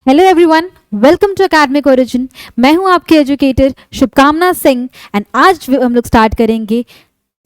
Hello everyone, welcome to academic origin. मैं हूं आपके एजुकेटर शुभकामना सिंह एंड आज हम लोग स्टार्ट करेंगे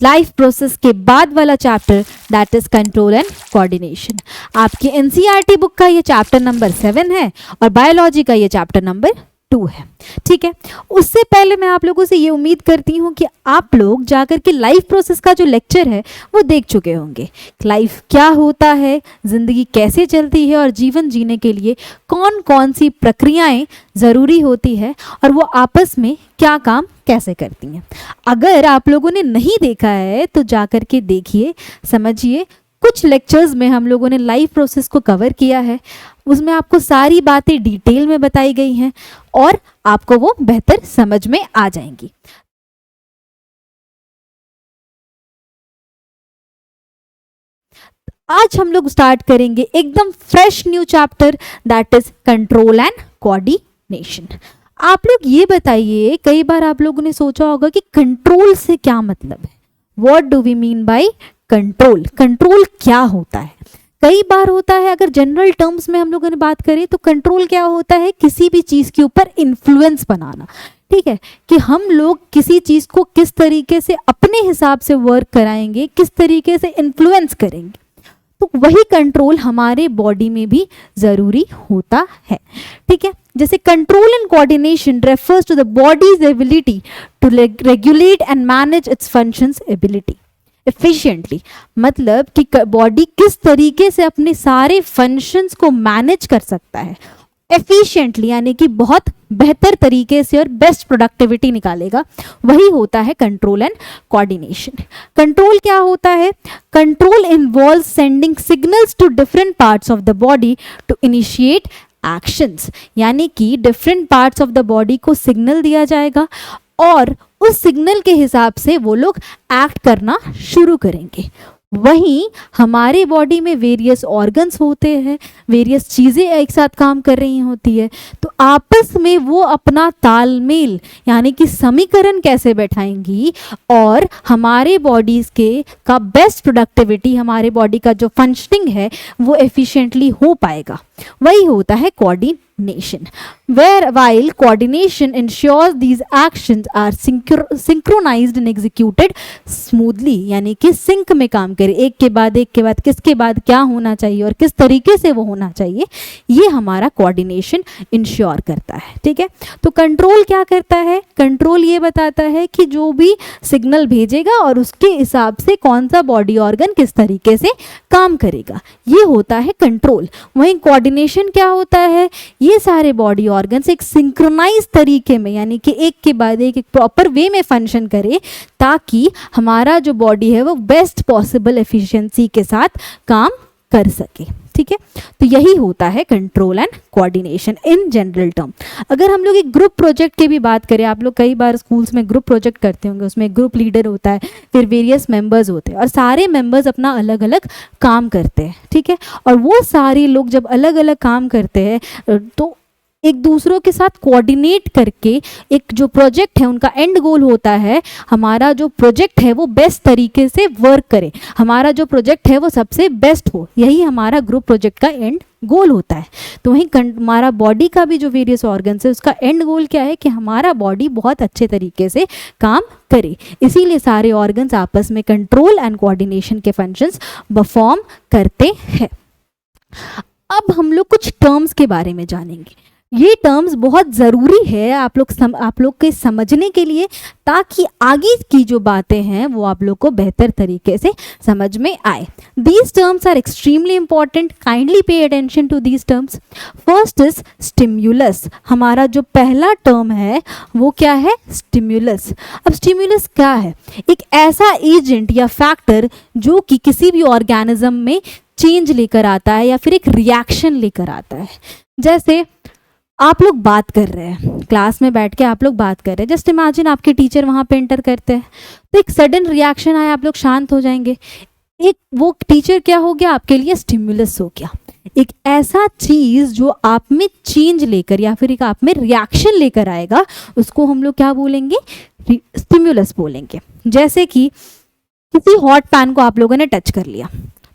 लाइफ प्रोसेस के बाद वाला chapter that is control and coordination. आपकी एनसीईआरटी बुक का ये चैप्टर नंबर 7 है और बायोलॉजी का ये चैप्टर नंबर 2 है। ठीक है, उससे पहले मैं आप लोगों से ये उम्मीद करती हूँ कि आप लोग जाकर के लाइफ प्रोसेस का जो लेक्चर है वो देख चुके होंगे। लाइफ क्या होता है, ज़िंदगी कैसे चलती है और जीवन जीने के लिए कौन कौन सी प्रक्रियाएं ज़रूरी होती है और वो आपस में क्या काम कैसे करती हैं। अगर आप लोगों ने नहीं देखा है तो जाकर के देखिए, समझिए। कुछ लेक्चर्स में हम लोगों ने लाइफ प्रोसेस को कवर किया है, उसमें आपको सारी बातें डिटेल में बताई गई हैं और आपको वो बेहतर समझ में आ जाएंगी। आज हम लोग स्टार्ट करेंगे एकदम fresh new chapter that is control and coordination. आप लोग ये बताइए, कई बार आप लोगों ने सोचा होगा कि कंट्रोल से क्या मतलब है। What do we mean by control? Control क्या होता है? कई बार होता है, अगर जनरल टर्म्स में हम लोगों ने बात करें तो कंट्रोल क्या होता है? किसी भी चीज़ के ऊपर इन्फ्लुएंस बनाना। ठीक है, कि हम लोग किसी चीज़ को किस तरीके से अपने हिसाब से वर्क कराएंगे, किस तरीके से इन्फ्लुएंस करेंगे, तो वही कंट्रोल हमारे बॉडी में भी ज़रूरी होता है। ठीक है, जैसे control and coordination refers to the body's ability to regulate and manage its functions ability efficiently. मतलब कि बॉडी किस तरीके से अपने सारे फंक्शंस को मैनेज कर सकता है एफिशिएंटली, यानी कि बहुत बेहतर तरीके से और बेस्ट प्रोडक्टिविटी निकालेगा, वही होता है कंट्रोल एंड कोऑर्डिनेशन। कंट्रोल क्या होता है? Control involve sending signals to different parts of the body to initiate actions, यानी कि different parts of the body को सिग्नल दिया जाएगा और उस सिग्नल के हिसाब से वो लोग एक्ट करना शुरू करेंगे। वहीं हमारे बॉडी में वेरियस ऑर्गन्स होते हैं, वेरियस चीज़ें एक साथ काम कर रही होती है, तो आपस में वो अपना तालमेल यानी कि समीकरण कैसे बैठाएंगी और हमारे बॉडीज़ के का बेस्ट प्रोडक्टिविटी, हमारे बॉडी का जो फंक्शनिंग है वो एफिशिएंटली हो पाएगा, वही होता है coordination. Where while coordination ensures these actions are synchronized and executed smoothly, यानी कि सिंक में काम करे, एक के बाद किसके बाद क्या होना चाहिए और किस तरीके से वो होना चाहिए, ये हमारा कोऑर्डिनेशन इंश्योर करता है। ठीक है, तो कंट्रोल क्या करता है? कंट्रोल ये बताता है कि जो भी सिग्नल भेजेगा और उसके हिसाब से कौन सा बॉडी ऑर्गन किस तरीके से काम करेगा, ये होता है कंट्रोल। वहीं कोऑर्डिनेशन क्या होता है? ये सारे बॉडी ऑर्गन्स एक सिंक्रोनाइज तरीके में, यानी कि एक के बाद एक प्रॉपर वे में फंक्शन करे, ताकि हमारा जो बॉडी है वो बेस्ट पॉसिबल एफिशिएंसी के साथ काम कर सके। ठीक है, तो यही होता है control and coordination in general term. अगर हम लोग एक ग्रुप प्रोजेक्ट की भी बात करें, आप लोग कई बार स्कूल्स में ग्रुप प्रोजेक्ट करते होंगे, उसमें ग्रुप लीडर होता है, फिर वेरियस मेंबर्स होते हैं और सारे मेंबर्स अपना अलग अलग काम करते हैं। ठीक है, और वो सारे लोग जब अलग अलग काम करते हैं तो एक दूसरों के साथ कोऑर्डिनेट करके एक जो प्रोजेक्ट है उनका एंड गोल होता है, हमारा जो प्रोजेक्ट है वो बेस्ट तरीके से वर्क करे, हमारा जो प्रोजेक्ट है वो सबसे बेस्ट हो, यही हमारा ग्रुप प्रोजेक्ट का एंड गोल होता है। तो वहीं हमारा बॉडी का भी जो वेरियस ऑर्गन्स है उसका एंड गोल क्या है कि हमारा बॉडी बहुत अच्छे तरीके से काम करे, इसीलिए सारे ऑर्गन्स आपस में कंट्रोल एंड कोऑर्डिनेशन के फंक्शंस परफॉर्म करते हैं। अब हम लोग कुछ टर्म्स के बारे में जानेंगे। ये टर्म्स बहुत ज़रूरी है आप लोग के समझने के लिए, ताकि आगे की जो बातें हैं वो आप लोग को बेहतर तरीके से समझ में आए। These terms are extremely important. Kindly pay attention to these terms. First is stimulus. हमारा जो पहला टर्म है वो क्या है? स्टिम्युलस। अब स्टिम्युलस क्या है? एक ऐसा एजेंट या फैक्टर जो कि किसी भी ऑर्गेनिज्म में चेंज लेकर आता है या फिर एक रिएक्शन लेकर आता है। जैसे आप लोग बात कर रहे हैं, क्लास में बैठ के आप लोग बात कर रहे हैं, जस्ट इमेजिन आपके टीचर वहाँ पे एंटर करते हैं तो एक सडन रिएक्शन आया, आप लोग शांत हो जाएंगे। एक वो टीचर क्या हो गया? आपके लिए स्टिम्युलस हो गया। एक ऐसा चीज़ जो आप में चेंज लेकर या फिर एक आप में रिएक्शन लेकर आएगा, उसको हम लोग क्या बोलेंगे? स्टिम्युलस बोलेंगे। जैसे कि किसी हॉट पैन को आप लोगों ने टच कर लिया,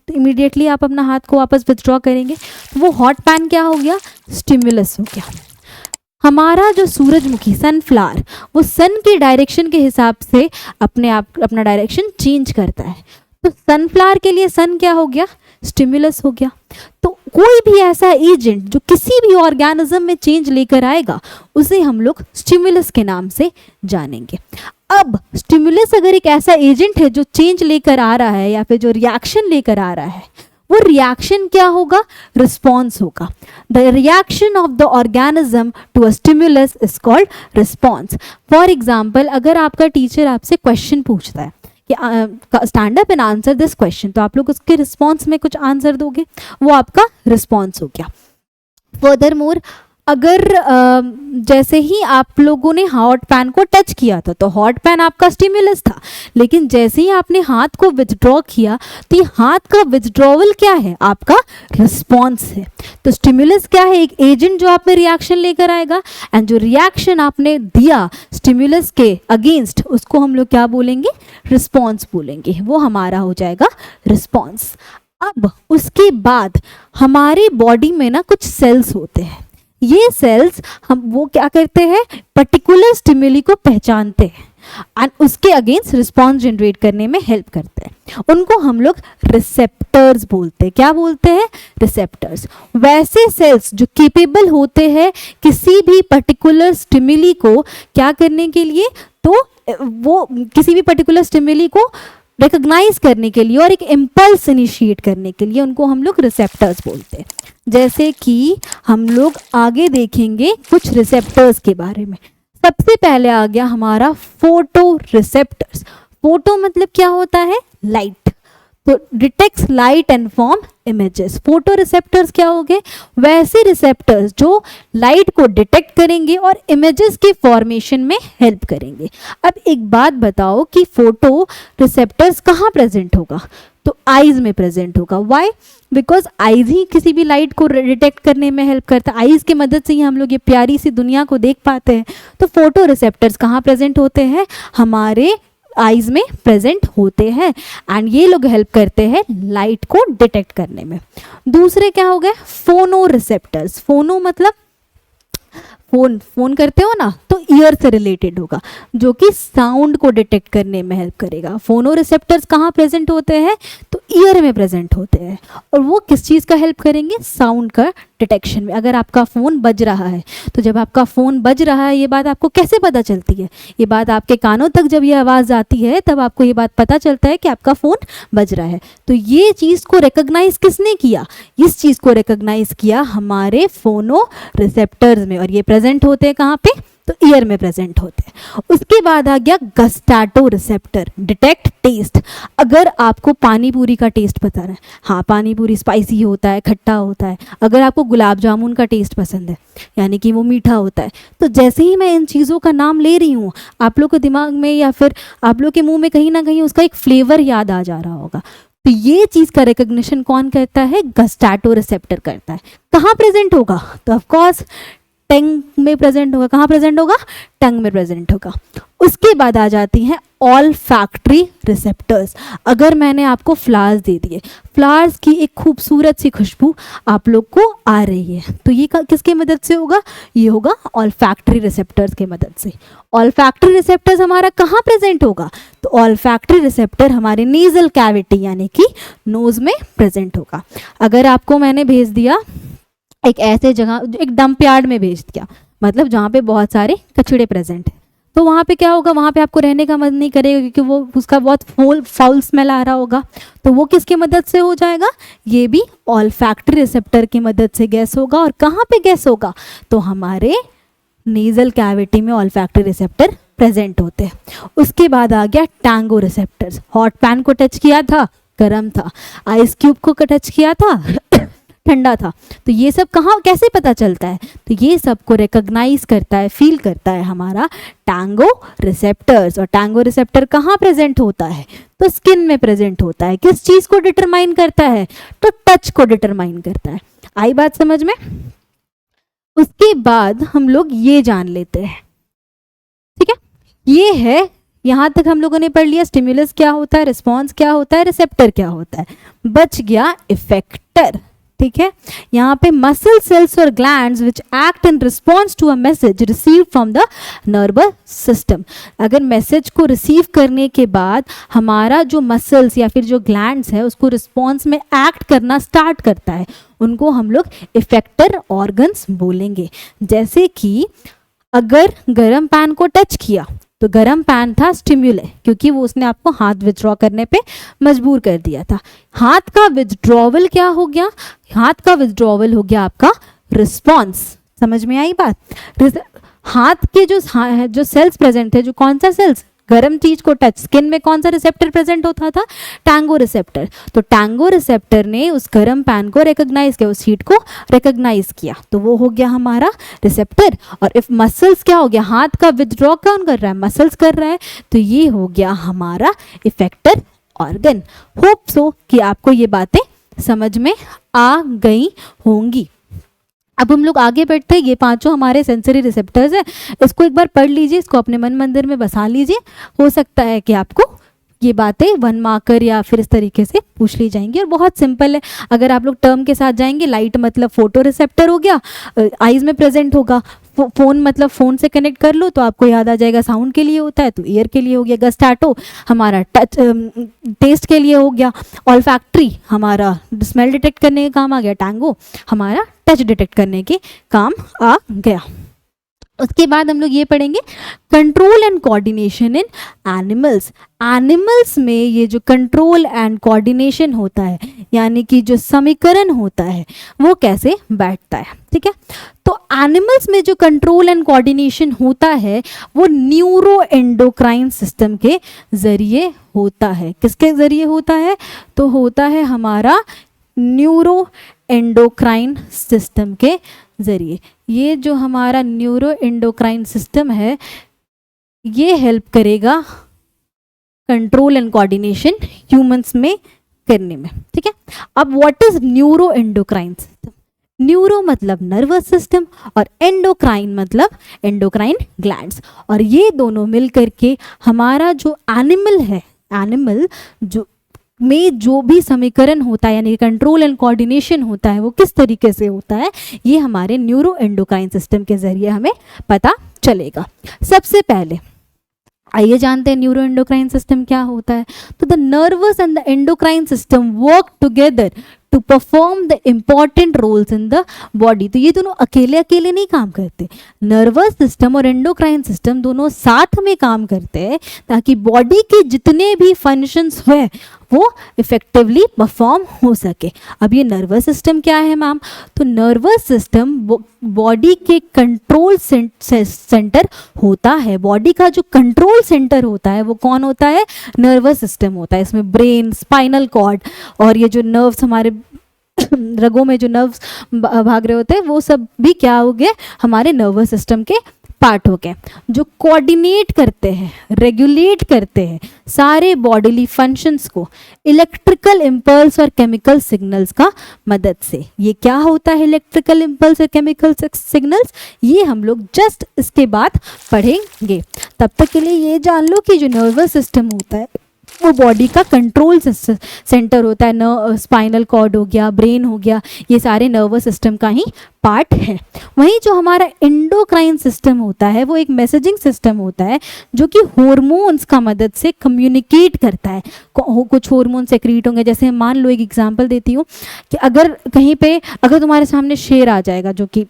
तो इमीडिएटली आप अपना हाथ को वापस विथड्रॉ करेंगे, तो वो हॉट पैन क्या हो गया, स्टिमुलस हो गया। हमारा जो सूरजमुखी सनफ्लावर, वो सन की डायरेक्शन के हिसाब से अपने आप अपना डायरेक्शन चेंज करता है, तो सनफ्लावर के लिए सन क्या हो गया, स्टिमुलस हो गया। तो कोई भी ऐसा एजेंट जो किसी भी ऑर्गेनिज्म में चेंज लेकर आएगा, उसे हम लोग स्टिमुलस के नाम से जानेंगे। अब स्टिमुलस अगर एक ऐसा एजेंट है जो चेंज लेकर आ रहा है या फिर जो रिएक्शन लेकर आ रहा है, वो रिएक्शन क्या होगा, रिस्पॉन्स होगा। The reaction of the organism to a stimulus is called response. For example, अगर आपका टीचर आपसे क्वेश्चन पूछता है कि stand up and answer this question, तो आप लोग उसके रिस्पॉन्स में कुछ आंसर दोगे, वो आपका रिस्पॉन्स हो गया। फर्दरमोर, अगर जैसे ही आप लोगों ने हॉट पैन को टच किया था, तो हॉट पैन आपका स्टिमुलस था, लेकिन जैसे ही आपने हाथ को विथड्रॉ किया, तो ये हाथ का विथड्रॉवल क्या है, आपका रिस्पॉन्स है। तो स्टिमुलस क्या है, एक एजेंट जो आप में रिएक्शन लेकर आएगा, एंड जो रिएक्शन आपने दिया स्टिमुलस के अगेंस्ट, उसको हम लोग क्या बोलेंगे, रिस्पॉन्स बोलेंगे। वो हमारा हो जाएगा रिस्पॉन्स। अब उसके बाद हमारे बॉडी में ना कुछ सेल्स होते हैं, ये सेल्स हम वो क्या करते हैं, पर्टिकुलर स्टिमुली को पहचानते हैं एंड उसके अगेंस्ट रिस्पॉन्स जनरेट करने में हेल्प करते हैं। उनको हम लोग रिसेप्टर्स बोलते हैं। क्या बोलते हैं, रिसेप्टर्स। वैसे सेल्स जो केपेबल होते हैं किसी भी पर्टिकुलर स्टिमुली को क्या करने के लिए, तो वो किसी भी पर्टिकुलर स्टिमुली को रिकॉग्नाइज करने के लिए और एक इम्पल्स इनिशिएट करने के लिए, उनको हम लोग रिसेप्टर्स बोलते हैं। जैसे कि हम लोग आगे देखेंगे कुछ रिसेप्टर्स के बारे में। सबसे पहले आ गया हमारा फोटो रिसेप्टर्स। फोटो मतलब क्या होता है, लाइट, तो detects light and form images. Photo receptors क्या हो गए, वैसे रिसेप्टर्स जो लाइट को डिटेक्ट करेंगे और इमेजेस के फॉर्मेशन में हेल्प करेंगे। अब एक बात बताओ कि फोटो रिसेप्टर्स कहाँ प्रेजेंट होगा, तो आईज में प्रेजेंट होगा। वाई, बिकॉज आईज ही किसी भी लाइट को डिटेक्ट करने में हेल्प करता है। आईज की मदद से ही हम लोग ये प्यारी सी दुनिया को देख पाते हैं। तो फोटो रिसेप्टर्स कहाँ प्रेजेंट होते हैं, हमारे आईज में प्रेजेंट होते हैं, एंड ये लोग हेल्प करते हैं लाइट को डिटेक्ट करने में। दूसरे क्या हो गए, फोनो रिसेप्टर्स। फोनो मतलब फोन करते हो ना, तो ईयर से रिलेटेड होगा, जो कि साउंड को डिटेक्ट करने में हेल्प करेगा। फोनो रिसेप्टर्स कहाँ प्रेजेंट होते हैं, तो ईयर में प्रेजेंट होते हैं, और वो किस चीज़ का हेल्प करेंगे, साउंड का डिटेक्शन में। अगर आपका फ़ोन बज रहा है, तो जब आपका फ़ोन बज रहा है, ये बात आपको कैसे पता चलती है, ये बात आपके कानों तक जब ये आवाज़ आती है, तब आपको ये बात पता चलता है कि आपका फ़ोन बज रहा है। तो ये चीज़ को रिकॉग्नाइज किसने किया, इस चीज़ को रिकॉग्नाइज किया हमारे फोनो रिसेप्टर्स में, और ये प्रेजेंट होते हैं कहाँ पे, तो ईयर में प्रेजेंट होते हैं। उसके बाद आ गया गस्टाटो रिसेप्टर, डिटेक्ट टेस्ट। अगर आपको पानी पूरी का टेस्ट पता है, हाँ पानी पूरी स्पाइसी होता है, खट्टा होता है, अगर आपको गुलाब जामुन का टेस्ट पसंद है, यानी कि वो मीठा होता है, तो जैसे ही मैं इन चीज़ों का नाम ले रही हूँ, आप लोग के दिमाग में या फिर आप लोग के मुंह में कहीं ना कहीं उसका एक फ्लेवर याद आ जा रहा होगा। तो ये चीज़ का रिकॉग्निशन कौन करता है, गस्टाटो रिसेप्टर करता है। कहाँ प्रेजेंट होगा, तो ऑफकोर्स टंग में प्रेजेंट होगा। कहाँ प्रेजेंट होगा, टंग में प्रेजेंट होगा। उसके बाद आ जाती हैं ऑल्फैक्टरी रिसेप्टर्स। अगर मैंने आपको फ्लावर्स दे दिए, फ्लावर्स की एक खूबसूरत सी खुशबू आप लोग को आ रही है, तो ये किसके मदद से होगा, ये होगा ऑल्फैक्टरी रिसेप्टर्स के मदद से। ऑल्फैक्टरी रिसेप्टर्स हमारा कहाँ प्रेजेंट होगा, तो ऑल्फैक्टरी रिसेप्टर हमारे नेजल कैविटी यानी कि नोज में प्रेजेंट होगा। अगर आपको मैंने भेज दिया एक ऐसे जगह, एक डंप यार्ड में भेज दिया, मतलब जहाँ पे बहुत सारे कचड़े प्रेजेंट हैं, तो वहाँ पे क्या होगा, वहाँ पे आपको रहने का मन नहीं करेगा, क्योंकि वो उसका बहुत फाउल स्मेल आ रहा होगा। तो वो किसकी मदद से हो जाएगा, ये भी ऑल्फैक्टरी रिसेप्टर की मदद से गैस होगा। और कहाँ पे गैस होगा, तो हमारे नेजल कैविटी में ऑल्फैक्टरी रिसेप्टर प्रेजेंट होते हैं। उसके बाद आ गया टैंगो रिसेप्टर्स। हॉट पैन को टच किया था, गर्म था, आइस क्यूब को टच किया था, ठंडा था। तो ये सब कहाँ कैसे पता चलता है, तो ये सब को रिकॉग्नाइज करता है, फील करता है हमारा टैंगो रिसेप्टर्स। और टैंगो रिसेप्टर कहाँ प्रेजेंट होता है, तो स्किन में प्रेजेंट होता है। किस चीज़ को डिटरमाइन करता है, तो टच को डिटरमाइन करता है। आई बात समझ में। उसके बाद हम लोग ये जान लेते हैं, ठीक है, ये है यहाँ तक हम लोगों ने पढ़ लिया स्टिमुलस क्या होता है, रिस्पॉन्स क्या होता है, रिसेप्टर क्या होता है, बच गया इफेक्टर। ठीक है, यहाँ पे मसल सेल्स और glands which act in response to a message receive from the nervous system. अगर मैसेज को रिसीव करने के बाद हमारा जो मसल्स या फिर जो ग्लैंड्स है उसको रिस्पॉन्स में एक्ट करना स्टार्ट करता है, उनको हम लोग इफेक्टर ऑर्गन्स बोलेंगे। जैसे कि अगर गर्म पैन को टच किया तो गर्म पैन था स्टिम्युलस, क्योंकि वो उसने आपको हाथ विथड्रॉ करने पे मजबूर कर दिया था। हाथ का विथड्रॉवल क्या हो गया, हाथ का विथड्रॉवल हो गया आपका रिस्पॉन्स। समझ में आई बात। हाथ के जो सेल्स प्रेजेंट है, जो कौन सा सेल्स, गर्म चीज को टच, स्किन में कौन सा रिसेप्टर प्रेजेंट होता था, टैंगो रिसेप्टर। तो टैंगो रिसेप्टर ने उस गर्म पैन को रिकॉग्नाइज किया, उस हीट को रिकॉग्नाइज किया, तो वो हो गया हमारा रिसेप्टर। और इफ मसल्स क्या हो गया, हाथ का विथड्रॉ कौन कर रहा है, मसल्स कर रहा है, तो ये हो गया हमारा इफेक्टर ऑर्गन। होप सो कि आपको ये बातें समझ में आ गई होंगी। अब हम लोग आगे बढ़ते हैं। ये पांचों हमारे सेंसरी रिसेप्टर्स है, इसको एक बार पढ़ लीजिए, इसको अपने मन मंदिर में बसा लीजिए। हो सकता है कि आपको ये बातें 1 मार्कर या फिर इस तरीके से पूछ ली जाएंगी, और बहुत सिंपल है। अगर आप लोग टर्म के साथ जाएंगे, लाइट मतलब फोटो रिसेप्टर हो गया, आइज में प्रेजेंट होगा। फोन मतलब फोन से कनेक्ट कर लो तो आपको याद आ जाएगा साउंड के लिए होता है, तो ईयर के लिए हो गया। गस्टाटो हमारा टच टेस्ट के लिए हो गया। ऑल्फैक्ट्री हमारा स्मेल डिटेक्ट करने का काम आ गया। टैंगो हमारा टच डिटेक्ट करने के काम आ गया। उसके बाद हम लोग ये पढ़ेंगे control and coordination in animals. Animals में ये जो कंट्रोल एंड कोऑर्डिनेशन होता है, यानी कि जो समीकरण होता है, वो कैसे बैठता है। ठीक है, तो एनिमल्स में जो कंट्रोल एंड कोऑर्डिनेशन होता है वो न्यूरो एंडोक्राइन सिस्टम के जरिए होता है। किसके जरिए होता है, तो होता है हमारा न्यूरो एंडोक्राइन सिस्टम के जरिए। ये जो हमारा न्यूरो एंडोक्राइन सिस्टम है, ये हेल्प करेगा कंट्रोल एंड कोऑर्डिनेशन ह्यूमंस में करने में। ठीक है, अब what is neuro endocrine system. Neuro मतलब नर्वस सिस्टम और एंडोक्राइन मतलब एंडोक्राइन ग्लैंड्स, और ये दोनों मिल करके हमारा जो एनिमल है, एनिमल जो में जो भी समीकरण होता है यानी कंट्रोल एंड कोऑर्डिनेशन होता है, वो किस तरीके से होता है, ये हमारे न्यूरो एंडोक्राइन सिस्टम के जरिए हमें पता चलेगा। सबसे पहले आइए जानते हैं न्यूरो एंडोक्राइन सिस्टम क्या होता है। तो the nervous and the endocrine system work together to perform the important roles in the body. तो ये दोनों अकेले अकेले नहीं काम करते, नर्वस सिस्टम और एंडोक्राइन सिस्टम दोनों साथ में काम करते हैं ताकि बॉडी के जितने भी फंक्शंस है वो इफेक्टिवली परफॉर्म हो सके। अब ये नर्वस सिस्टम क्या है मैम, तो नर्वस सिस्टम बॉडी के कंट्रोल सेंटर होता है। बॉडी का जो कंट्रोल सेंटर होता है वो कौन होता है, नर्वस सिस्टम होता है। इसमें ब्रेन, स्पाइनल कॉर्ड और ये जो नर्व्स हमारे रगों में जो नर्व्स भाग रहे होते हैं वो सब भी क्या हो गए, हमारे नर्वस सिस्टम के पार्ट हो गए, जो कोऑर्डिनेट करते हैं, रेगुलेट करते हैं सारे बॉडीली फंक्शंस को इलेक्ट्रिकल इम्पल्स और केमिकल सिग्नल्स का मदद से। ये क्या होता है इलेक्ट्रिकल इम्पल्स और केमिकल सिग्नल्स, ये हम लोग जस्ट इसके बाद पढ़ेंगे। तब तक के लिए ये जान लो कि जो नर्वस सिस्टम होता है वो बॉडी का कंट्रोल सेंटर होता है। स्पाइनल कॉर्ड हो गया, ब्रेन हो गया, ये सारे नर्वस सिस्टम का ही पार्ट है। वहीं जो हमारा एंडोक्राइन सिस्टम होता है वो एक मैसेजिंग सिस्टम होता है जो कि हॉर्मोन्स का मदद से कम्युनिकेट करता है। कुछ हार्मोन सेक्रीट होंगे, जैसे मान लो एक एग्जांपल देती हूँ कि अगर कहीं पे अगर तुम्हारे सामने शेर आ जाएगा, जो कि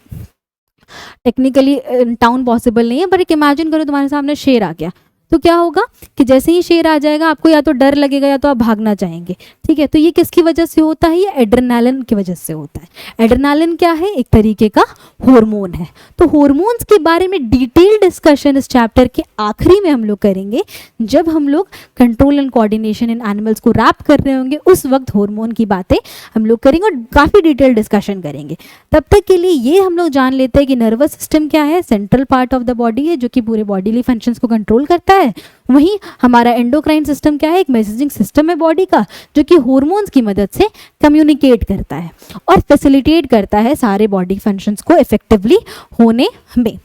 टेक्निकली टाउन पॉसिबल नहीं है, पर एक इमेजिन करो तुम्हारे सामने शेर आ गया, तो क्या होगा कि जैसे ही शेर आ जाएगा आपको या तो डर लगेगा या तो आप भागना चाहेंगे। ठीक है, तो ये किसकी वजह से होता है, ये एड्रेनालिन की वजह से होता है। एड्रेनालिन क्या है, एक तरीके का हार्मोन है। तो हार्मोन्स के बारे में डिटेल डिस्कशन इस चैप्टर के आखिरी में हम लोग करेंगे, जब हम लोग control and coordination in animals को रैप कर रहे होंगे, उस वक्त हार्मोन की बातें हम लोग करेंगे और काफ़ी डिटेल डिस्कशन करेंगे। तब तक के लिए ये हम लोग जान लेते हैं कि नर्वस सिस्टम क्या है, central part of the body है जो कि पूरे बॉडीली फंक्शंस को कंट्रोल करता है। करता है, वहीं हमारा एंडोक्राइन सिस्टम क्या है, एक मैसेजिंग सिस्टम है बॉडी का, जो कि हार्मोन्स की मदद से कम्युनिकेट करता है और फैसिलिटेट करता है सारे बॉडी फंक्शंस को इफेक्टिवली होने में।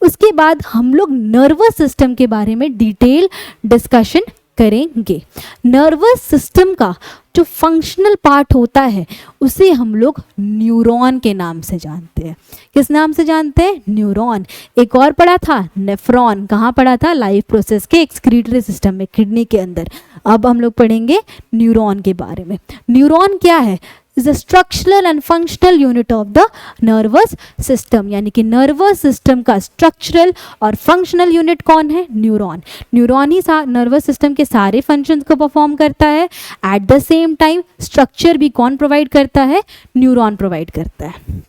उसके बाद हम लोग नर्वस सिस्टम के बारे में डिटेल डिस्कशन करेंगे। नर्वस सिस्टम का जो फंक्शनल पार्ट होता है उसे हम लोग न्यूरॉन के नाम से जानते हैं। किस नाम से जानते हैं? न्यूरॉन। एक और पढ़ा था नेफ्रॉन, कहाँ पढ़ा था? लाइफ प्रोसेस के एक्सक्रीटरी सिस्टम में, किडनी के अंदर। अब हम लोग पढ़ेंगे न्यूरॉन के बारे में। न्यूरॉन क्या है? Is a structural and functional unit of the nervous system, यानी कि नर्वस सिस्टम का स्ट्रक्चरल और फंक्शनल यूनिट कौन है? न्यूरॉन। न्यूरॉन ही नर्वस सिस्टम के सारे फंक्शंस को परफॉर्म करता है। At the same time structure भी कौन प्रोवाइड करता है? न्यूरॉन प्रोवाइड करता है।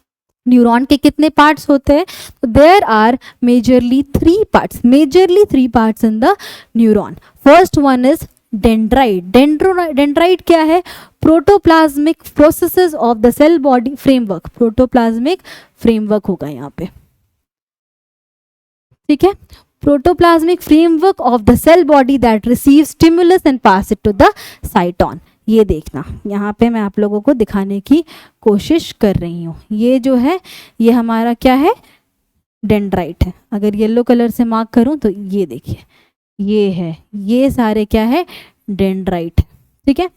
न्यूरॉन के कितने पार्ट्स होते हैं? There are majorly three parts in the neuron. First one is dendrite. Dendrite क्या है? Protoplasmic processes of the cell body framework. Protoplasmic framework होगा यहाँ पे, ठीक है। Protoplasmic framework of the cell body that receive stimulus and pass it to the cyton. ये देखना, यहाँ पे मैं आप लोगों को दिखाने की कोशिश कर रही हूँ। ये जो है ये हमारा क्या है? डेंड्राइट है। अगर येलो कलर से मार्क करूँ तो ये देखिए, ये है, ये सारे क्या है? डेंड्राइट, ठीक है।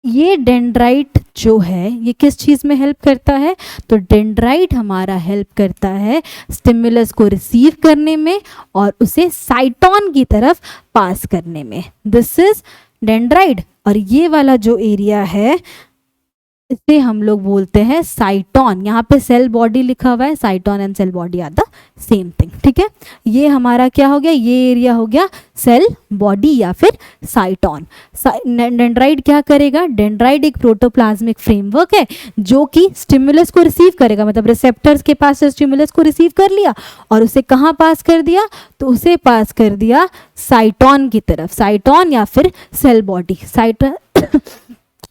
ये डेंड्राइट जो है ये किस चीज़ में हेल्प करता है? तो डेंड्राइट हमारा हेल्प करता है स्टिमुलस को रिसीव करने में और उसे साइटोन की तरफ पास करने में। This is dendrite. और ये वाला जो एरिया है इसे हम लोग बोलते हैं साइटोन। यहाँ पे सेल बॉडी लिखा हुआ है, cyton and cell body are the same thing, ठीक है। ये हमारा क्या हो गया? ये एरिया हो गया सेल बॉडी या फिर साइटोन। डेंड्राइट क्या करेगा? डेंड्राइट एक प्रोटोप्लाज्मिक फ्रेमवर्क है जो कि स्टिमुलस को रिसीव करेगा, मतलब रिसेप्टर्स के पास से स्टिमुलस को रिसीव कर लिया और उसे कहाँ पास कर दिया? तो उसे पास कर दिया साइटोन की तरफ, साइटोन या फिर सेल बॉडी। साइटोन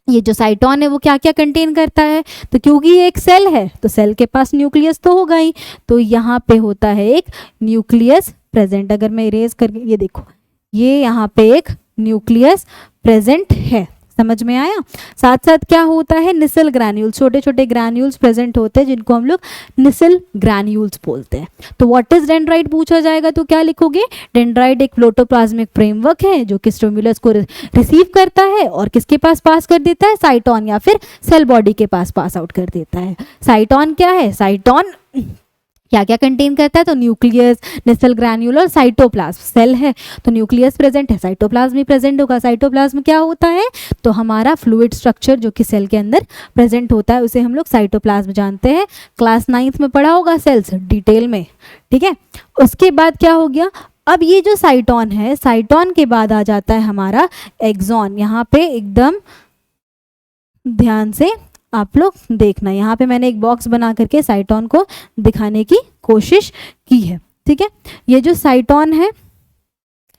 ये जो साइटोन है वो क्या क्या कंटेन करता है? तो क्योंकि ये एक सेल है तो सेल के पास न्यूक्लियस तो होगा ही, तो यहाँ पे होता है एक न्यूक्लियस प्रेजेंट। अगर मैं इरेज करके ये देखो, ये यहाँ पे एक न्यूक्लियस प्रेजेंट है। समझ में आया? साथ साथ क्या होता है? निसल ग्रैन्यूल्स, छोटे छोटे ग्रैन्यूल्स प्रेजेंट होते हैं जिनको हम लोग निसल ग्रैन्यूल्स बोलते हैं। तो व्हाट इज डेंड्राइट पूछा जाएगा तो क्या लिखोगे? डेंड्राइट एक प्रोटोप्लाज्मिक फ्रेमवर्क है जो कि स्टिमुलस को रिसीव करता है और किसके पास पास कर देता है? साइटोन या फिर सेल बॉडी के पास पास आउट कर देता है। साइटोन क्या है? साइटोन क्या क्या कंटेन करता है? तो न्यूक्लियस, निसल ग्रैन्यूल और साइटोप्लाज्म। सेल है तो न्यूक्लियस प्रेजेंट है, साइटोप्लाज्म भी प्रेजेंट होगा। साइटोप्लाज्म क्या होता है? तो हमारा फ्लूइड स्ट्रक्चर जो कि सेल के अंदर प्रेजेंट होता है उसे हम लोग साइटोप्लाज्म जानते हैं। क्लास 9th में पढ़ा होगा सेल्स डिटेल में, ठीक है। उसके बाद क्या हो गया? अब ये जो साइटोन है, साइटोन के बाद आ जाता है हमारा एक्सॉन। यहाँ पे एकदम ध्यान से आप लोग देखना, यहाँ पे मैंने एक बॉक्स बना करके साइटोन को दिखाने की कोशिश की है, ठीक है। ये जो साइटोन है,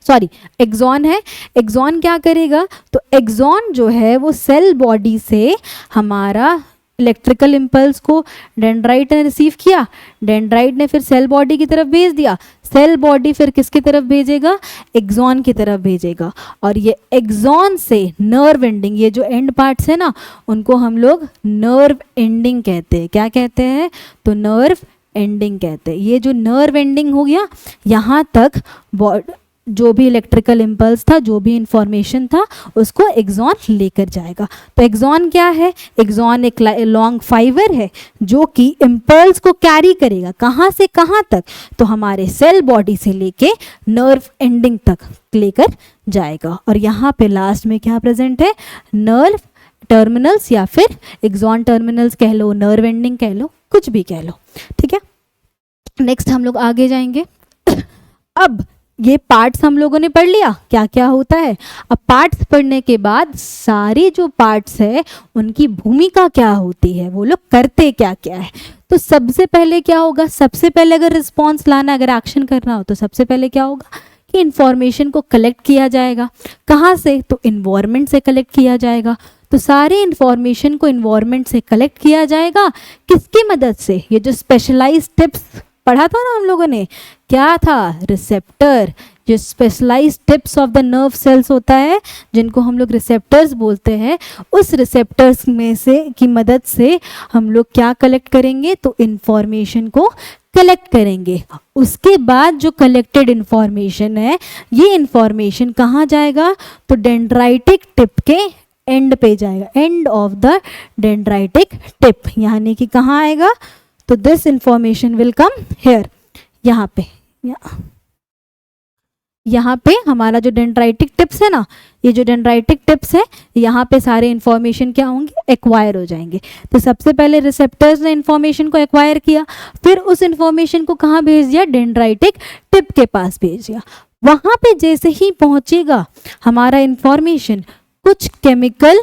सॉरी एक्सॉन है, एक्सॉन क्या करेगा? तो एक्सॉन जो है वो सेल बॉडी से हमारा इलेक्ट्रिकल इम्पल्स को डेंड्राइट ने रिसीव किया, डेंड्राइट ने फिर सेल बॉडी की तरफ भेज दिया, सेल बॉडी फिर किसकी तरफ भेजेगा? एक्सॉन की तरफ भेजेगा। और ये एक्सॉन से नर्व एंडिंग, ये जो एंड पार्ट्स है ना उनको हम लोग नर्व एंडिंग कहते हैं। क्या कहते हैं? तो नर्व एंडिंग कहते हैं। ये जो नर्व एंडिंग हो गया, यहाँ तक जो भी इलेक्ट्रिकल इम्पल्स था, जो भी इंफॉर्मेशन था उसको एक्सॉन लेकर जाएगा। तो एक्सॉन क्या है? एक्सॉन एक लॉन्ग फाइबर है जो कि इम्पल्स को कैरी करेगा। कहाँ से कहाँ तक? तो हमारे सेल बॉडी से लेके नर्व एंडिंग तक लेकर जाएगा। और यहाँ पे लास्ट में क्या प्रेजेंट है? नर्व टर्मिनल्स या फिर एक्सॉन टर्मिनल्स कह लो, नर्व एंडिंग कह लो, कुछ भी कह लो, ठीक है। नेक्स्ट हम लोग आगे जाएंगे। अब ये पार्ट्स हम लोगों ने पढ़ लिया क्या क्या होता है। अब पार्ट्स पढ़ने के बाद सारे जो पार्ट्स है उनकी भूमिका क्या होती है, वो लोग करते क्या क्या है। तो सबसे पहले क्या होगा? सबसे पहले अगर रिस्पॉन्स लाना, अगर एक्शन करना हो तो सबसे पहले क्या होगा कि इंफॉर्मेशन को कलेक्ट किया जाएगा। कहाँ से? तो इन्वायरमेंट से कलेक्ट किया जाएगा। तो सारे इंफॉर्मेशन को इन्वायरमेंट से कलेक्ट किया जाएगा। किसकी मदद से? ये जो स्पेशलाइज्ड टिप्स पढ़ा था ना हम लोगों ने, क्या था? रिसेप्टर। जो specialised tips of the nerve cells होता है जिनको हम लोग रिसेप्टर्स बोलते हैं, उस रिसेप्टर्स में से की मदद से हम लोग क्या कलेक्ट करेंगे, तो इंफॉर्मेशन को कलेक्ट करेंगे। उसके बाद जो कलेक्टेड इंफॉर्मेशन है, ये इंफॉर्मेशन कहाँ जाएगा, तो डेंड्राइटिक टिप के एंड पे जाएगा, end of the dendritic tip, यानी कि कहाँ आएगा, तो this information will come here, यहाँ पे यहाँ पे हमारा जो डेंड्राइटिक टिप्स है ना, ये जो डेंड्राइटिक टिप्स है, यहाँ पे सारे इंफॉर्मेशन क्या होंगे, एक्वायर हो जाएंगे। तो सबसे पहले रिसेप्टर्स ने इंफॉर्मेशन को एक्वायर किया, फिर उस इंफॉर्मेशन को कहाँ भेज दिया, डेंड्राइटिक टिप के पास भेज दिया। वहाँ पे जैसे ही पहुँचेगा हमारा इंफॉर्मेशन, कुछ केमिकल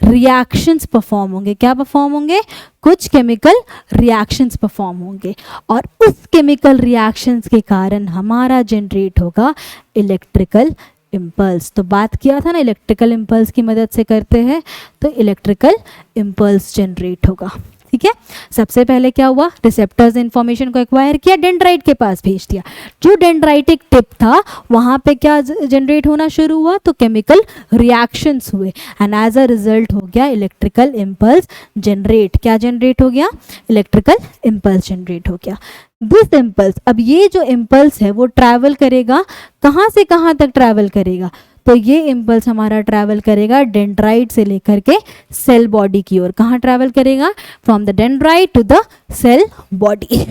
रिएक्शंस परफॉर्म होंगे। क्या परफॉर्म होंगे, कुछ केमिकल रिएक्शंस परफॉर्म होंगे, और उस केमिकल रिएक्शंस के कारण हमारा जनरेट होगा इलेक्ट्रिकल इम्पल्स। तो बात किया था ना, इलेक्ट्रिकल इम्पल्स की मदद से करते हैं, तो इलेक्ट्रिकल इम्पल्स जनरेट होगा। ठीक है, सबसे पहले क्या हुआ, रिसेप्टर्स ने इंफॉर्मेशन को एक्वायर किया, डेंड्राइट के पास भेज दिया। जो डेंड्राइटिक टिप था वहाँ पे क्या जनरेट होना शुरू हुआ, तो केमिकल रिएक्शंस हुए, एंड एज अ रिजल्ट हो गया इलेक्ट्रिकल इम्पल्स जनरेट। क्या जनरेट हो गया, इलेक्ट्रिकल इम्पल्स जनरेट हो गया। दिस इम्पल्स, अब ये जो इम्पल्स है वो ट्रैवल करेगा, कहाँ से कहाँ तक ट्रैवल करेगा, तो ये इम्पल्स हमारा ट्रैवल करेगा डेंड्राइट से लेकर के सेल बॉडी की ओर। कहाँ ट्रैवल करेगा, from the dendrite to the cell body.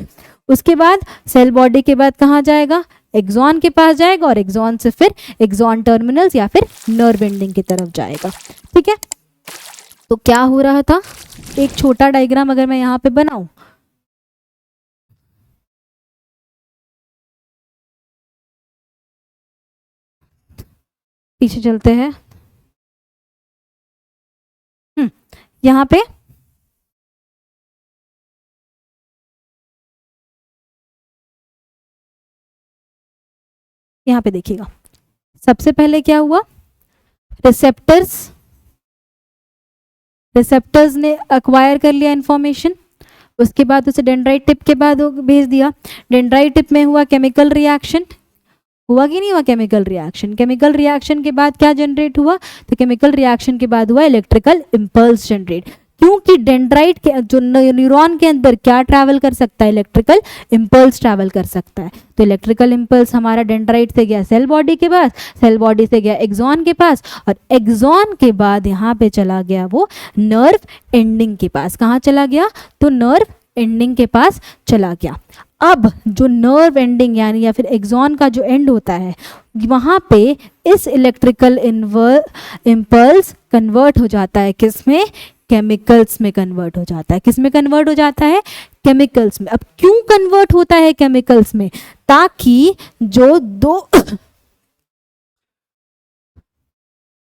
उसके बाद सेल बॉडी के बाद कहाँ जाएगा, एक्सॉन के पास जाएगा, और एक्सॉन से फिर एक्सॉन टर्मिनल्स या फिर नर्व एंडिंग की तरफ जाएगा। ठीक है, तो क्या हो रहा था, एक छोटा डायग्राम अगर मैं यहाँ पे बनाऊं, पीछे चलते हैं, यहाँ पे देखिएगा, सबसे पहले क्या हुआ, रिसेप्टर्स ने एक्वायर कर लिया इंफॉर्मेशन, उसके बाद उसे डेंड्राइट टिप के बाद भेज दिया। डेंड्राइट टिप में हुआ केमिकल रिएक्शन, हुआ कि नहीं हुआ केमिकल रिएक्शन, केमिकल रिएक्शन के बाद क्या जनरेट हुआ, तो केमिकल रिएक्शन के बाद हुआ इलेक्ट्रिकल इम्पल्स जनरेट। क्योंकि डेंड्राइट के जो न्यूरॉन के अंदर क्या ट्रैवल कर सकता है, इलेक्ट्रिकल इम्पल्स ट्रैवल कर सकता है। तो इलेक्ट्रिकल इम्पल्स हमारा डेंड्राइट से गया सेल बॉडी के पास, सेल बॉडी से गया एक्सॉन के पास, और एक्सॉन के बाद यहाँ पे चला गया वो नर्व एंडिंग के पास। कहाँ चला गया, तो नर्व एंडिंग के पास चला गया। अब जो नर्व एंडिंग यानी या फिर एक्सॉन का जो एंड होता है, वहाँ पे इस इलेक्ट्रिकल इम्पल्स कन्वर्ट हो जाता है, किसमें, केमिकल्स में कन्वर्ट हो जाता है। किस में कन्वर्ट हो जाता है, केमिकल्स में। अब क्यों कन्वर्ट होता है केमिकल्स में,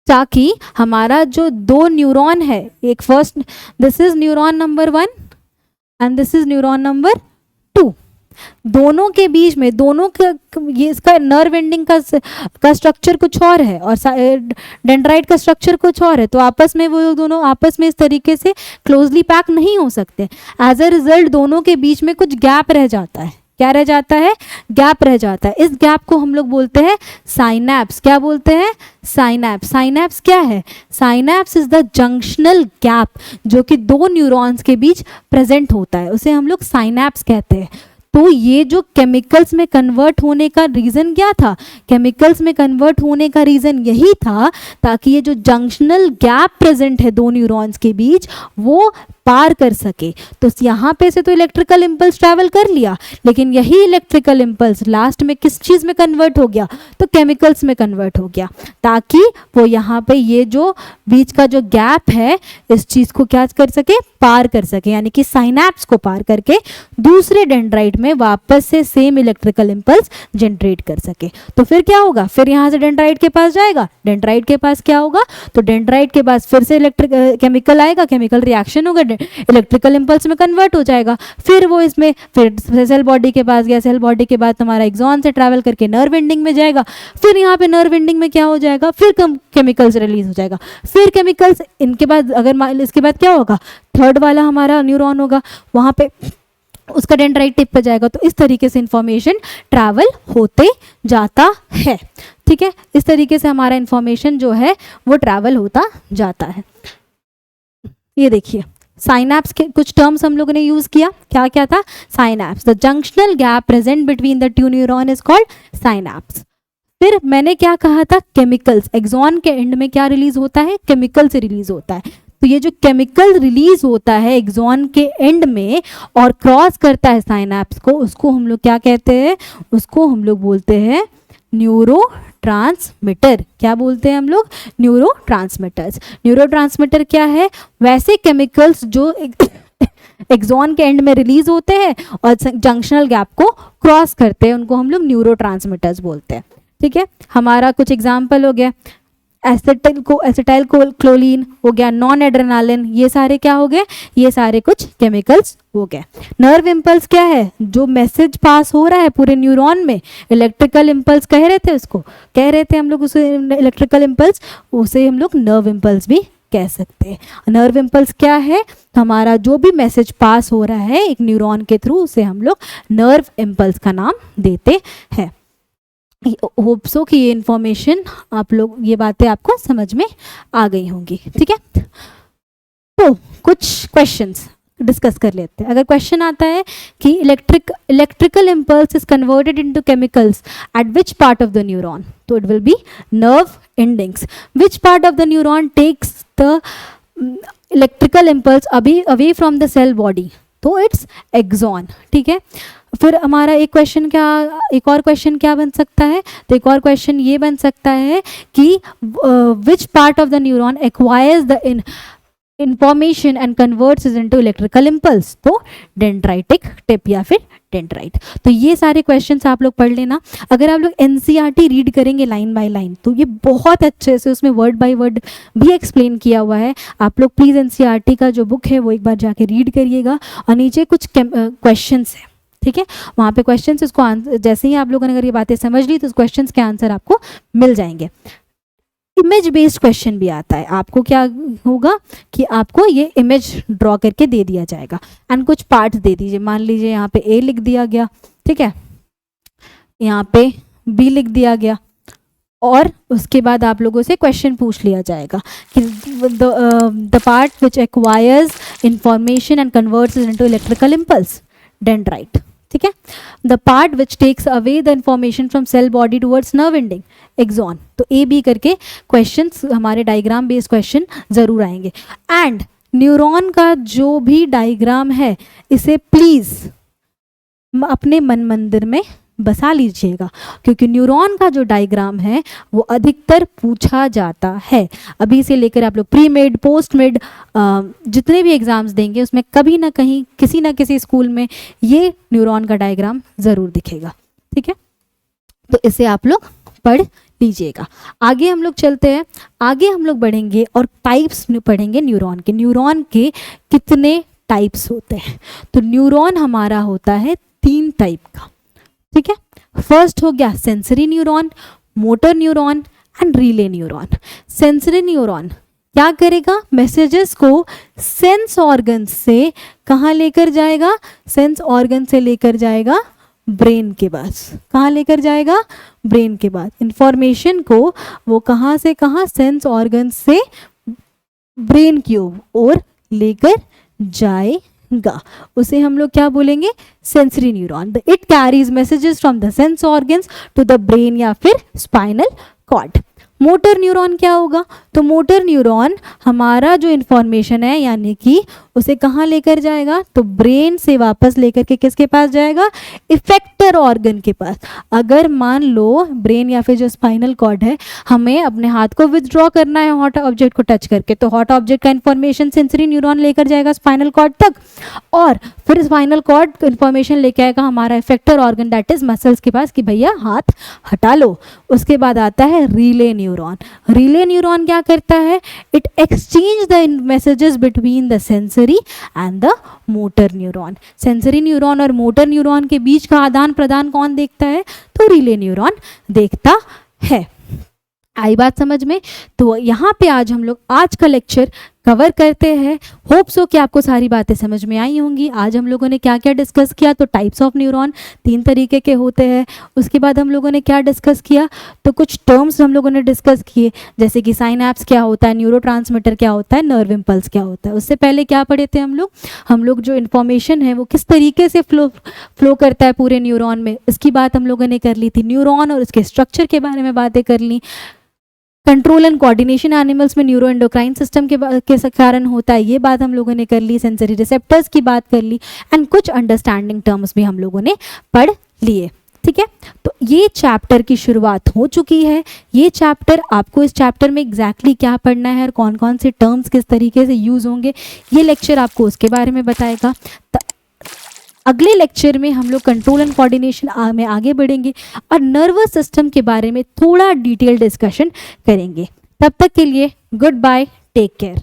ताकि हमारा जो दो न्यूरॉन है, एक first, this is neuron number 1 and this is neuron number 2, दोनों के बीच में, दोनों का ये इसका नर्व एंडिंग का स्ट्रक्चर कुछ और है और डेंड्राइट का स्ट्रक्चर कुछ और है, तो आपस में वो दोनों आपस में इस तरीके से क्लोजली पैक नहीं हो सकते। एज अ रिजल्ट दोनों के बीच में कुछ गैप रह जाता है। क्या रह जाता है, गैप रह जाता है। इस गैप को हम लोग बोलते हैं साइनैप्स। क्या बोलते हैं, साइनैप्स। साइनैप्स क्या है, synapse is the junctional gap जो कि दो न्यूरॉन्स के बीच प्रेजेंट होता है, उसे हम लोग साइनैप्स कहते हैं। तो ये जो केमिकल्स में कन्वर्ट होने का रीज़न क्या था, केमिकल्स में कन्वर्ट होने का रीज़न यही था ताकि ये जो जंक्शनल गैप प्रेजेंट है दो न्यूरॉन्स के बीच वो पार कर सके। तो यहाँ पे से तो इलेक्ट्रिकल इम्पल्स ट्रैवल कर लिया, लेकिन यही इलेक्ट्रिकल इम्पल्स लास्ट में किस चीज़ में कन्वर्ट हो गया, तो केमिकल्स में कन्वर्ट हो गया, ताकि वो यहाँ पे ये जो बीच का जो गैप है इस चीज़ को क्या कर सके, पार कर सके, यानी कि साइनैप्स को पार करके दूसरे डेंड्राइट में वापस से सेम इलेक्ट्रिकल इम्पल्स जनरेट कर सके। तो फिर क्या होगा, फिर यहाँ से डेंड्राइट के पास जाएगा, डेंड्राइट के पास क्या होगा, तो डेंड्राइट के पास फिर से इलेक्ट्रिक केमिकल आएगा, केमिकल रिएक्शन होगा, इलेक्ट्रिकल इम्पल्स में कन्वर्ट हो जाएगा, फिर वो इसमें फिर सेल बॉडी के पास गया, सेल बॉडी के बाद तुम्हारा एक्सॉन से ट्रैवल करके नर्व एंडिंग में जाएगा, फिर यहाँ पे नर्व एंडिंग में क्या हो जाएगा, फिर केमिकल्स रिलीज हो जाएगा, फिर केमिकल्स, इनके बाद अगर इसके बाद क्या होगा, थर्ड वाला हमारा न्यूरॉन होगा, वहाँ पे उसका डेंड्राइट टिप पे जाएगा। तो इस तरीके से इंफॉर्मेशन ट्रैवल होते जाता है, ठीक है। इस तरीके से हमारा इंफॉर्मेशन जो है वो ट्रैवल होता जाता है। ये देखिए साइनैप्स के कुछ टर्म्स हम लोगों ने यूज किया, क्या क्या था? Synapse, the junctional gap present between the two neuron is called synapse. फिर मैंने क्या कहा था? केमिकल्स, एक्सॉन के एंड में क्या रिलीज होता है? केमिकल से रिलीज होता है। तो ये जो केमिकल रिलीज होता है एक्सॉन के एंड में और क्रॉस करता है साइनैप्स को, उसको हम लोग क्या कहते हैं? उसको हम लोग बोलते हैं न्यूरो ट्रांसमीटर। क्या बोलते हैं हम लोग? Neuro transmitters. न्यूरो ट्रांसमीटर क्या है? वैसे केमिकल्स जो एक्सॉन के एंड में रिलीज होते हैं और जंक्शनल गैप को क्रॉस करते हैं, उनको हम लोग न्यूरो ट्रांसमीटर्स बोलते हैं, ठीक है। हमारा कुछ एग्जाम्पल हो गया, एसिटाइल क्लोलीन हो गया, नॉन एड्रेनालिन, ये सारे क्या हो गए? ये सारे कुछ केमिकल्स हो गए। नर्व इम्पल्स क्या है? जो मैसेज पास हो रहा है पूरे न्यूरॉन में, इलेक्ट्रिकल इम्पल्स कह रहे थे, उसको कह रहे थे हम लोग उसे इलेक्ट्रिकल इम्पल्स, उसे हम लोग नर्व इम्पल्स भी कह सकते हैं। नर्व इम्पल्स क्या है? हमारा जो भी मैसेज पास हो रहा है एक न्यूरॉन के थ्रू, उसे हम लोग नर्व इम्पल्स का नाम देते हैं। होप सो कि ये इंफॉर्मेशन आप लोग, ये बातें आपको समझ में आ गई होंगी, ठीक है। तो कुछ क्वेश्चंस डिस्कस कर लेते हैं। अगर क्वेश्चन आता है कि electrical impulse is converted into chemicals at which part of the neuron, तो it will be nerve endings. Which part of the neuron takes the electrical impulse away from the cell body, तो it's axon, ठीक है। फिर हमारा एक और question क्या बन सकता है? तो एक और क्वेश्चन ये बन सकता है कि विच part of the neuron acquires the information and converts into electrical impulse, तो डेंड्राइटिक टिप या फिर डेंड्राइट। तो ये सारे क्वेश्चंस आप लोग पढ़ लेना। अगर आप लोग एनसीईआरटी रीड करेंगे लाइन बाय लाइन, तो ये बहुत अच्छे से उसमें वर्ड बाय वर्ड भी एक्सप्लेन किया हुआ है। आप लोग प्लीज़ एनसीईआरटी का जो बुक है वो एक बार जाके रीड करिएगा, और नीचे कुछ क्वेश्चंस है, ठीक है, वहाँ पे क्वेश्चंस, इसको आंसर जैसे ही आप लोगों ने अगर ये बातें समझ ली तो उस क्वेश्चंस के आंसर आपको मिल जाएंगे। इमेज बेस्ड क्वेश्चन भी आता है। आपको क्या होगा कि आपको ये इमेज ड्रॉ करके दे दिया जाएगा एंड कुछ पार्ट्स दे दीजिए। मान लीजिए यहाँ पे ए लिख दिया गया, ठीक है, यहाँ पे बी लिख दिया गया, और उसके बाद आप लोगों से क्वेश्चन पूछ लिया जाएगा कि the part which acquires information and converts into electrical impulse, dendrite, ठीक है। The part which takes away the information from cell body towards nerve ending, axon. तो ए बी करके क्वेश्चंस हमारे डायग्राम बेस्ड क्वेश्चन जरूर आएंगे। And neuron का जो भी डायग्राम है इसे प्लीज अपने मन मंदिर में बसा लीजिएगा, क्योंकि न्यूरॉन का जो डायग्राम है वो अधिकतर पूछा जाता है। अभी से लेकर आप लोग प्री मेड, पोस्ट मेड, जितने भी एग्जाम्स देंगे उसमें कभी ना कहीं किसी ना किसी स्कूल में ये न्यूरॉन का डायग्राम ज़रूर दिखेगा, ठीक है। तो इसे आप लोग पढ़ लीजिएगा। आगे हम लोग चलते हैं, आगे हम लोग बढ़ेंगे और टाइप्स पढ़ेंगे न्यूरॉन के। न्यूरॉन के कितने टाइप्स होते हैं? तो न्यूरॉन हमारा होता है 3 टाइप का, ठीक है। फर्स्ट हो गया sensory neuron, motor neuron and relay neuron. Sensory neuron क्या करेगा? मैसेजेस को सेंस ऑर्गन से कहाँ लेकर जाएगा? सेंस ऑर्गन से लेकर जाएगा ब्रेन के पास। कहाँ लेकर जाएगा? ब्रेन के पास। इंफॉर्मेशन को वो कहाँ से कहाँ? सेंस ऑर्गन से ब्रेन की ओर लेकर जाएगा। उसे हम लोग क्या बोलेंगे? Sensory neuron. It carries messages from the sense organs to the brain या फिर स्पाइनल कॉर्ड। मोटर न्यूरॉन क्या होगा? तो मोटर न्यूरॉन हमारा जो इंफॉर्मेशन है यानी कि उसे कहाँ लेकर जाएगा? तो ब्रेन से वापस लेकर के किसके पास जाएगा? इफेक्टर ऑर्गन के पास। अगर मान लो ब्रेन या फिर जो स्पाइनल कॉर्ड है, हमें अपने हाथ को विथड्रॉ करना है हॉट ऑब्जेक्ट को टच करके, तो हॉट ऑब्जेक्ट का इंफॉर्मेशन सेंसरी न्यूरॉन लेकर जाएगा स्पाइनल कॉर्ड तक, और फिर स्पाइनल कॉर्ड इंफॉर्मेशन लेके आएगा हमारा effector organ that is muscles के पास कि भैया हाथ हटा लो। उसके बाद आता है रिले न्यूरॉन। रिले न्यूरॉन क्या करता है? It exchange the messages between the sensory and the motor neuron. Sensory neuron और मोटर न्यूरॉन के बीच का आदान प्रदान कौन देखता है? तो रिले न्यूरॉन देखता है। आई बात समझ में? तो यहाँ पे आज हम लोग आज का लेक्चर कवर करते हैं। होप सो कि आपको सारी बातें समझ में आई होंगी। आज हम लोगों ने क्या क्या डिस्कस किया, तो टाइप्स ऑफ न्यूरॉन 3 तरीके के होते हैं। उसके बाद हम लोगों ने क्या डिस्कस किया, तो कुछ टर्म्स हम लोगों ने डिस्कस किए, जैसे कि साइनैप्स क्या होता है, न्यूरोट्रांसमीटर क्या होता है, नर्व इम्पल्स क्या होता है। उससे पहले क्या पढ़े थे हम लोग जो इन्फॉर्मेशन है वो किस तरीके से फ्लो करता है पूरे न्यूरॉन में, इसकी बात हम लोगों ने कर ली थी। न्यूरॉन और उसके स्ट्रक्चर के बारे में बातें कर ली। कंट्रोल एंड कोऑर्डिनेशन एनिमल्स में न्यूरो एंडोक्राइन सिस्टम के कारण होता है, ये बात हम लोगों ने कर ली। सेंसरी रिसेप्टर्स की बात कर ली एंड कुछ अंडरस्टैंडिंग टर्म्स भी हम लोगों ने पढ़ लिए। ठीक है, तो ये चैप्टर की शुरुआत हो चुकी है। ये चैप्टर आपको इस चैप्टर में एग्जैक्टली क्या पढ़ना है और कौन कौन से टर्म्स किस तरीके से यूज होंगे, ये लेक्चर आपको उसके बारे में बताएगा। अगले लेक्चर में हम लोग कंट्रोल एंड कोऑर्डिनेशन में आगे बढ़ेंगे और नर्वस सिस्टम के बारे में थोड़ा डिटेल डिस्कशन करेंगे। तब तक के लिए गुड बाय, टेक केयर।